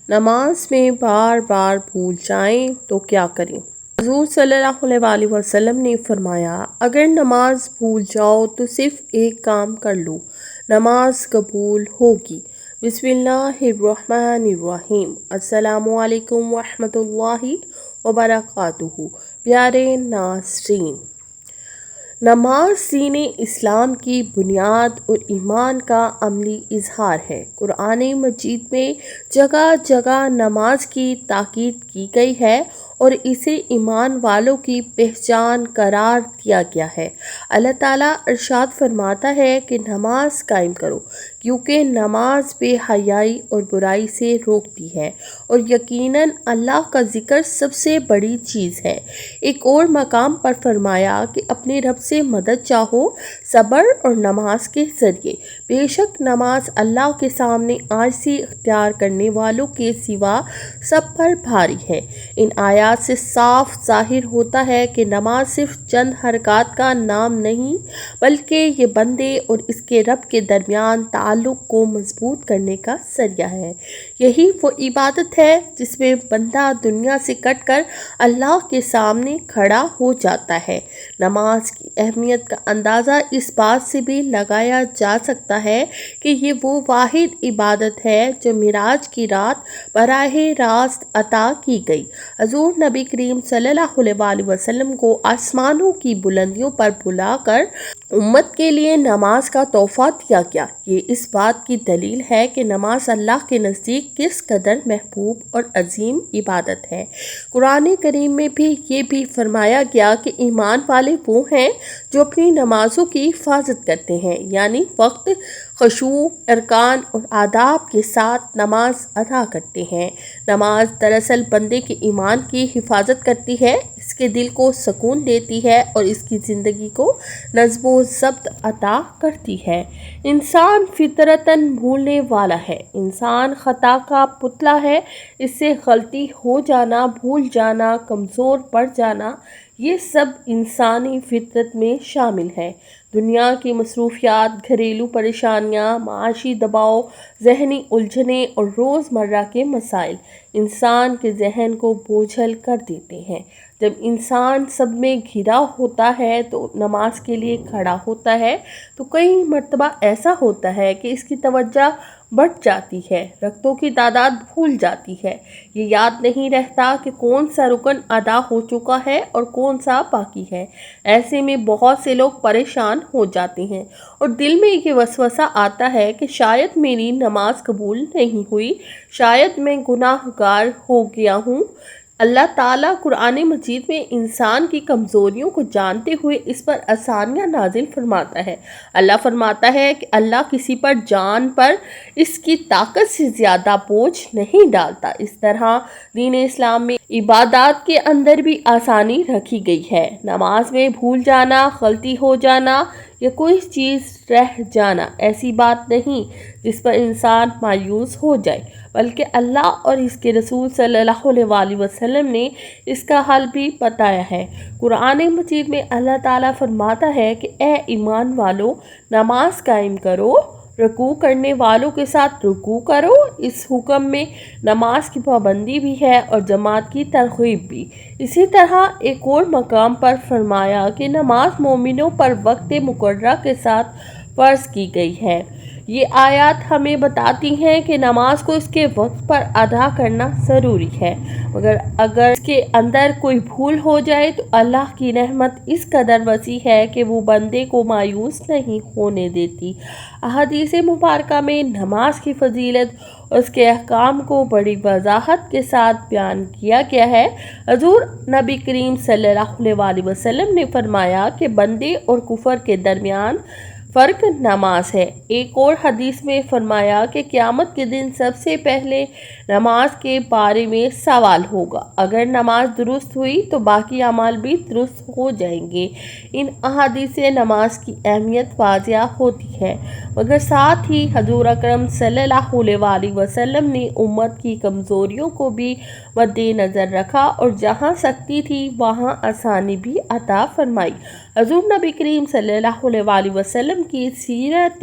نماز میں بار بار بھول جائیں تو کیا کریں؟ حضور صلی اللہ علیہ وسلم نے فرمایا، اگر نماز بھول جاؤ تو صرف ایک کام کر لو، نماز قبول ہوگی۔ بسم اللہ الرحمن الرحیم۔ السلام علیکم ورحمۃ اللہ وبرکاتہ۔ پیارے ناظرین، نماز دین اسلام کی بنیاد اور ایمان کا عملی اظہار ہے۔ قرآن مجید میں جگہ جگہ نماز کی تاکید کی گئی ہے اور اسے ایمان والوں کی پہچان قرار دیا گیا ہے۔ اللہ تعالیٰ ارشاد فرماتا ہے کہ نماز قائم کرو، کیونکہ نماز بے حیائی اور برائی سے روکتی ہے اور یقیناً اللہ کا ذکر سب سے بڑی چیز ہے۔ ایک اور مقام پر فرمایا کہ اپنے رب سے مدد چاہو صبر اور نماز کے ذریعے، بے شک نماز اللہ کے سامنے عاجزی اختیار کرنے والوں کے سوا سب پر بھاری ہے۔ ان آیات سے صاف ظاہر ہوتا ہے کہ نماز صرف چند حرکات کا نام نہیں، بلکہ یہ بندے اور اس کے رب کے درمیان تعلق کو مضبوط کرنے کا ذریعہ ہے۔ یہی وہ عبادت ہے جس میں بندہ دنیا سے کٹ کر اللہ کے سامنے کھڑا ہو جاتا ہے۔ نماز کی اہمیت کا اندازہ اس بات سے بھی لگایا جا سکتا ہے کہ یہ وہ واحد عبادت ہے جو معراج کی رات براہ راست عطا کی گئی۔ حضور نبی کریم صلی اللہ علیہ وسلم کو آسمانوں کی بلندیوں پر بلا کر امت کے لیے نماز کا تحفہ دیا گیا۔ یہ اس بات کی دلیل ہے کہ نماز اللہ کے نزدیک کس قدر محبوب اور عظیم عبادت ہے۔ قرآن کریم میں بھی یہ بھی فرمایا گیا کہ ایمان والے وہ ہیں جو اپنی نمازوں کی حفاظت کرتے ہیں، یعنی وقت، خشوع، ارکان اور آداب کے ساتھ نماز ادا کرتے ہیں۔ نماز دراصل بندے کے ایمان کی حفاظت کرتی ہے، اس کے دل کو سکون دیتی ہے اور اس کی زندگی کو نظم و ضبط عطا کرتی ہے۔ انسان فطرتاً بھولنے والا ہے، انسان خطا کا پتلا ہے۔ اس سے غلطی ہو جانا، بھول جانا، کمزور پڑ جانا، یہ سب انسانی فطرت میں شامل ہے۔ دنیا کی مصروفیات، گھریلو پریشانیاں، معاشی دباؤ، ذہنی الجھنیں اور روزمرہ کے مسائل انسان کے ذہن کو بوجھل کر دیتے ہیں۔ جب انسان سب میں گھرا ہوتا ہے تو نماز کے لیے کھڑا ہوتا ہے تو کئی مرتبہ ایسا ہوتا ہے کہ اس کی توجہ بڑھ جاتی ہے، رکعتوں کی تعداد بھول جاتی ہے، یہ یاد نہیں رہتا کہ کون سا رکن ادا ہو چکا ہے اور کون سا باقی ہے۔ ایسے میں بہت سے لوگ پریشان ہو جاتے ہیں اور دل میں یہ وسوسہ آتا ہے کہ شاید میری نماز قبول نہیں ہوئی، شاید میں گناہ گار ہو گیا ہوں۔ اللہ تعالیٰ قرآن مجید میں انسان کی کمزوریوں کو جانتے ہوئے اس پر آسانیاں نازل فرماتا ہے۔ اللہ فرماتا ہے کہ اللہ کسی پر جان پر اس کی طاقت سے زیادہ بوجھ نہیں ڈالتا۔ اس طرح دین اسلام میں عبادات کے اندر بھی آسانی رکھی گئی ہے۔ نماز میں بھول جانا، غلطی ہو جانا یا کوئی چیز رہ جانا ایسی بات نہیں جس پر انسان مایوس ہو جائے، بلکہ اللہ اور اس کے رسول صلی اللہ علیہ وسلم نے اس کا حل بھی بتایا ہے۔ قرآن مجید میں اللہ تعالیٰ فرماتا ہے کہ اے ایمان والو، نماز قائم کرو، رکوع کرنے والوں کے ساتھ رکوع کرو۔ اس حکم میں نماز کی پابندی بھی ہے اور جماعت کی ترغیب بھی۔ اسی طرح ایک اور مقام پر فرمایا کہ نماز مومنوں پر وقت مقررہ کے ساتھ فرض کی گئی ہے۔ یہ آیات ہمیں بتاتی ہیں کہ نماز کو اس کے وقت پر ادا کرنا ضروری ہے، مگر اگر اس کے اندر کوئی بھول ہو جائے تو اللہ کی رحمت اس قدر وسیع ہے کہ وہ بندے کو مایوس نہیں ہونے دیتی۔ احادیث مبارکہ میں نماز کی فضیلت اور اس کے احکام کو بڑی وضاحت کے ساتھ بیان کیا گیا ہے۔ حضور نبی کریم صلی اللہ علیہ وسلم نے فرمایا کہ بندے اور کفر کے درمیان فرق نماز ہے۔ ایک اور حدیث میں فرمایا کہ قیامت کے دن سب سے پہلے نماز کے بارے میں سوال ہوگا، اگر نماز درست ہوئی تو باقی اعمال بھی درست ہو جائیں گے۔ ان احادیث سے نماز کی اہمیت واضح ہوتی ہے، مگر ساتھ ہی حضور اکرم صلی اللہ علیہ وسلم نے امت کی کمزوریوں کو بھی مد نظر رکھا اور جہاں سختی تھی وہاں آسانی بھی عطا فرمائی۔ حضور نبی کریم صلی اللہ علیہ وسلم کی سیرت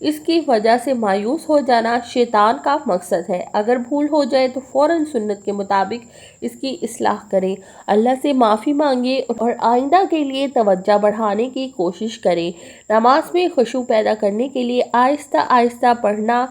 اس کی وجہ سے مایوس ہو جانا شیطان کا مقصد ہے۔ اگر بھول ہو جائے تو فوراً سنت کے مطابق اس کی اصلاح کریں، اللہ سے معافی مانگیں اور آئندہ کے لیے توجہ بڑھانے کی کوشش کریں۔ نماز میں خشوع پیدا کرنے کے لیے آہستہ آہستہ پڑھنا،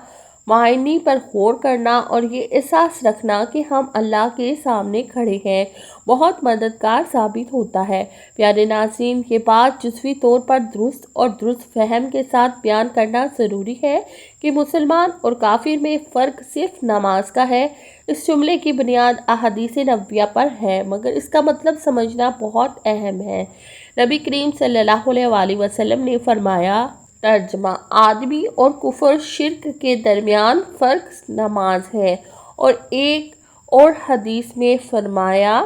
معانی پر غور کرنا اور یہ احساس رکھنا کہ ہم اللہ کے سامنے کھڑے ہیں بہت مددگار ثابت ہوتا ہے۔ پیارے ناظرین، یہ بات جزوی طور پر درست اور درست فہم کے ساتھ بیان کرنا ضروری ہے کہ مسلمان اور کافر میں فرق صرف نماز کا ہے۔ اس جملے کی بنیاد احادیث نبویہ پر ہے، مگر اس کا مطلب سمجھنا بہت اہم ہے۔ نبی کریم صلی اللہ علیہ وسلم نے فرمایا، ترجمہ: آدمی اور کفر شرک کے درمیان فرق نماز ہے، اور ایک اور حدیث میں فرمایا،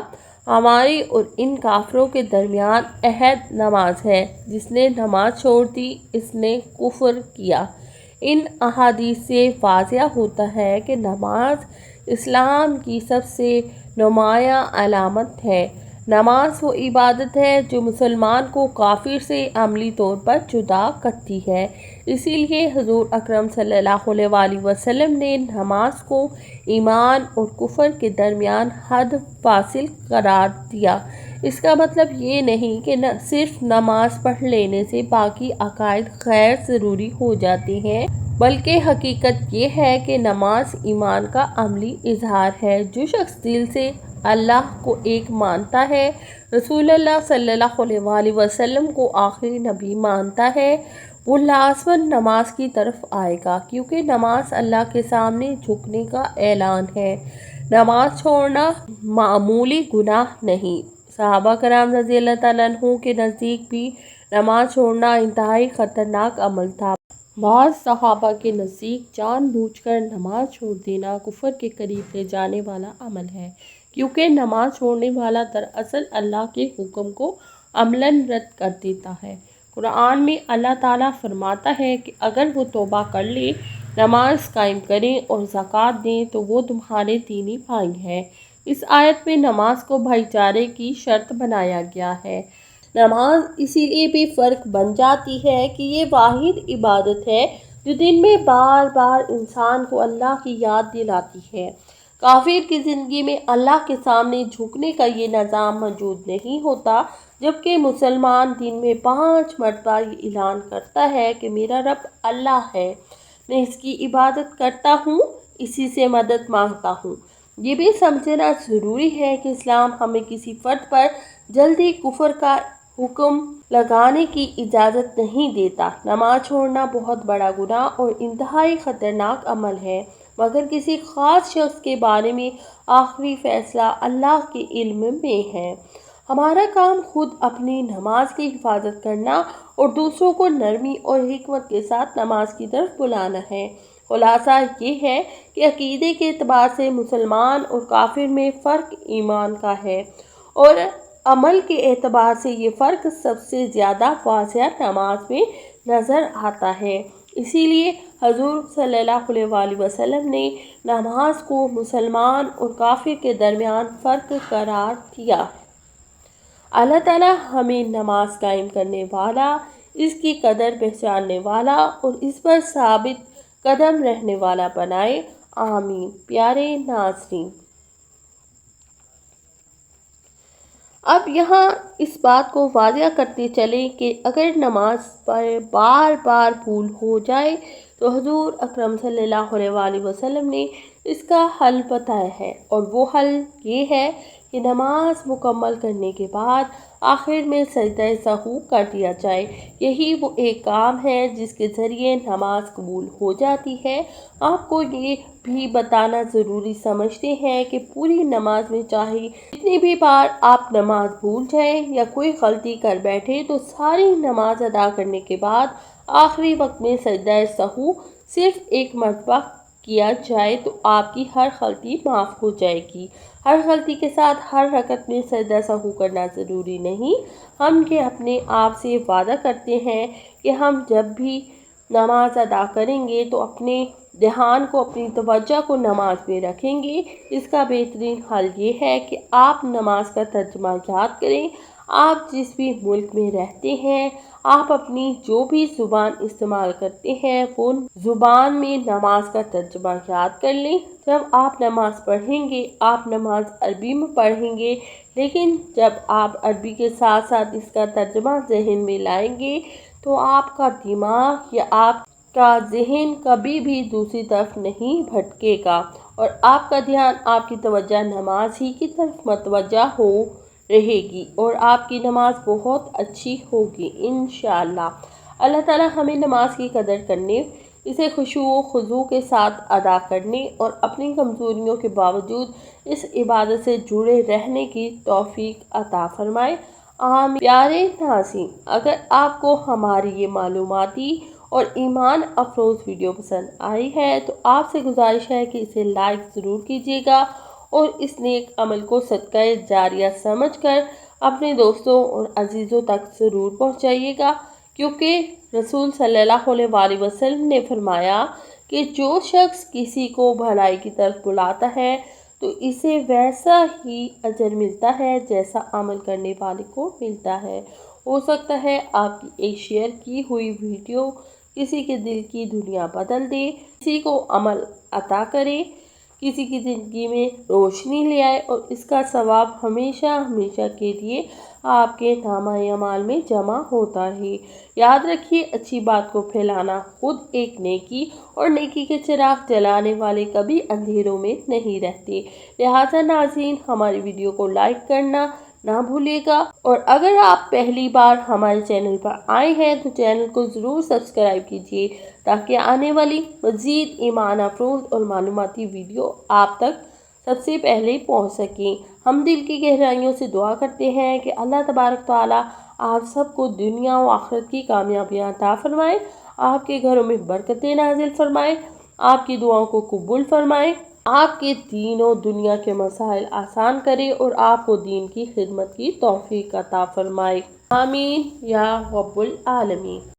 ہماری اور ان کافروں کے درمیان عہد نماز ہے، جس نے نماز چھوڑ دی اس نے کفر کیا۔ ان احادیث سے واضح ہوتا ہے کہ نماز اسلام کی سب سے نمایاں علامت ہے۔ نماز وہ عبادت ہے جو مسلمان کو کافر سے عملی طور پر جدا کرتی ہے۔ اسی لیے حضور اکرم صلی اللہ علیہ وسلم نے نماز کو ایمان اور کفر کے درمیان حد فاصل قرار دیا۔ اس کا مطلب یہ نہیں کہ صرف نماز پڑھ لینے سے باقی عقائد غیر ضروری ہو جاتے ہیں، بلکہ حقیقت یہ ہے کہ نماز ایمان کا عملی اظہار ہے۔ جو شخص دل سے اللہ کو ایک مانتا ہے، رسول اللہ صلی اللہ علیہ وسلم کو آخری نبی مانتا ہے، وہ لازماً نماز کی طرف آئے گا، کیونکہ نماز اللہ کے سامنے جھکنے کا اعلان ہے۔ نماز چھوڑنا معمولی گناہ نہیں۔ صحابہ کرام رضی اللہ تعالیٰ عنہ کے نزدیک بھی نماز چھوڑنا انتہائی خطرناک عمل تھا۔ بعض صحابہ کے نزدیک جان بوجھ کر نماز چھوڑ دینا کفر کے قریب لے جانے والا عمل ہے، کیونکہ نماز چھوڑنے والا دراصل اللہ کے حکم کو عملاً رد کر دیتا ہے۔ قرآن میں اللہ تعالیٰ فرماتا ہے کہ اگر وہ توبہ کر لیں، نماز قائم کریں اور زکوٰۃ دیں تو وہ تمہارے دینی بھائی ہیں۔ اس آیت میں نماز کو بھائی چارے کی شرط بنایا گیا ہے۔ نماز اسی لیے بھی فرق بن جاتی ہے کہ یہ واحد عبادت ہے جو دن میں بار بار انسان کو اللہ کی یاد دلاتی ہے۔ کافر کی زندگی میں اللہ کے سامنے جھکنے کا یہ نظام موجود نہیں ہوتا، جبکہ مسلمان دن میں 5 مرتبہ یہ اعلان کرتا ہے کہ میرا رب اللہ ہے، میں اس کی عبادت کرتا ہوں، اسی سے مدد مانگتا ہوں۔ یہ بھی سمجھنا ضروری ہے کہ اسلام ہمیں کسی فرد پر جلدی کفر کا حکم لگانے کی اجازت نہیں دیتا۔ نماز چھوڑنا بہت بڑا گناہ اور انتہائی خطرناک عمل ہے، مگر کسی خاص شخص کے بارے میں آخری فیصلہ اللہ کے علم میں ہے۔ ہمارا کام خود اپنی نماز کی حفاظت کرنا اور دوسروں کو نرمی اور حکمت کے ساتھ نماز کی طرف بلانا ہے۔ خلاصہ یہ ہے کہ عقیدے کے اعتبار سے مسلمان اور کافر میں فرق ایمان کا ہے، اور عمل کے اعتبار سے یہ فرق سب سے زیادہ واضح نماز میں نظر آتا ہے۔ اسی لیے حضور صلی اللہ علیہ وسلم نے نماز کو مسلمان اور کافر کے درمیان فرق قرار دیا ہے۔ اللہ تعالیٰ ہمیں نماز قائم کرنے والا، اس کی قدر پہچاننے والا اور اس پر ثابت قدم رہنے والا بنائے، آمین۔ پیارے ناظرین، اب یہاں اس بات کو واضح کرتے چلیں کہ اگر نماز پر بار بار بھول ہو جائے تو حضور اکرم صلی اللہ علیہ وسلم نے اس کا حل بتایا ہے، اور وہ حل یہ ہے کہ نماز مکمل کرنے کے بعد آخر میں سجدہ سہو کر دیا جائے۔ یہی وہ ایک کام ہے جس کے ذریعے نماز قبول ہو جاتی ہے۔ آپ کو یہ بھی بتانا ضروری سمجھتے ہیں کہ پوری نماز میں چاہے جتنی بھی بار آپ نماز بھول جائیں یا کوئی غلطی کر بیٹھیں، تو ساری نماز ادا کرنے کے بعد آخری وقت میں سجدہ سہو صرف ایک مرتبہ کیا جائے تو آپ کی ہر غلطی معاف ہو جائے گی۔ ہر غلطی کے ساتھ ہر رکعت میں سجدہ سہو کرنا ضروری نہیں۔ ہم یہ اپنے آپ سے وعدہ کرتے ہیں کہ ہم جب بھی نماز ادا کریں گے تو اپنے دھیان کو، اپنی توجہ کو نماز میں رکھیں گے۔ اس کا بہترین حل یہ ہے کہ آپ نماز کا ترجمہ یاد کریں۔ آپ جس بھی ملک میں رہتے ہیں، آپ اپنی جو بھی زبان استعمال کرتے ہیں وہ زبان میں نماز کا ترجمہ یاد کر لیں۔ جب آپ نماز پڑھیں گے آپ نماز عربی میں پڑھیں گے، لیکن جب آپ عربی کے ساتھ ساتھ اس کا ترجمہ ذہن میں لائیں گے تو آپ کا دماغ یا آپ کا ذہن کبھی بھی دوسری طرف نہیں بھٹکے گا اور آپ کا دھیان، آپ کی توجہ نماز ہی کی طرف متوجہ ہو رہے گی اور آپ کی نماز بہت اچھی ہوگی انشاءاللہ۔ اللہ تعالی ہمیں نماز کی قدر کرنے، اسے خشوع و خضوع کے ساتھ ادا کرنے اور اپنی کمزوریوں کے باوجود اس عبادت سے جڑے رہنے کی توفیق عطا فرمائے، آمین۔ پیارے ناظرین، اگر آپ کو ہماری یہ معلوماتی اور ایمان افروز ویڈیو پسند آئی ہے تو آپ سے گزارش ہے کہ اسے لائک ضرور کیجیے گا اور اس نیک عمل کو صدقہ جاریہ سمجھ کر اپنے دوستوں اور عزیزوں تک ضرور پہنچائیے گا، کیونکہ رسول صلی اللہ علیہ وسلم نے فرمایا کہ جو شخص کسی کو بھلائی کی طرف بلاتا ہے تو اسے ویسا ہی اجر ملتا ہے جیسا عمل کرنے والے کو ملتا ہے۔ ہو سکتا ہے آپ کی ایک شیئر کی ہوئی ویڈیو کسی کے دل کی دنیا بدل دے، کسی کو عمل عطا کرے، کسی کی زندگی میں روشنی لے آئے اور اس کا ثواب ہمیشہ ہمیشہ کے لیے آپ کے نامہ اعمال میں جمع ہوتا ہے۔ یاد رکھیے، اچھی بات کو پھیلانا خود ایک نیکی اور نیکی کے چراغ جلانے والے کبھی اندھیروں میں نہیں رہتے۔ لہٰذا ناظرین، ہماری ویڈیو کو لائک کرنا نہ بھولیے گا اور اگر آپ پہلی بار ہمارے چینل پر آئے ہیں تو چینل کو ضرور سبسکرائب کیجیے تاکہ آنے والی مزید ایمان افروز اور معلوماتی ویڈیو آپ تک سب سے پہلے پہنچ سکیں۔ ہم دل کی گہرائیوں سے دعا کرتے ہیں کہ اللہ تبارک تعالیٰ آپ سب کو دنیا و آخرت کی کامیابیاں عطا فرمائے، آپ کے گھروں میں برکتیں نازل فرمائے، آپ کی دعاؤں کو قبول فرمائے، آپ کے دین و دنیا کے مسائل آسان کرے اور آپ کو دین کی خدمت کی توفیق عطا فرمائے، آمین یا رب العالمین۔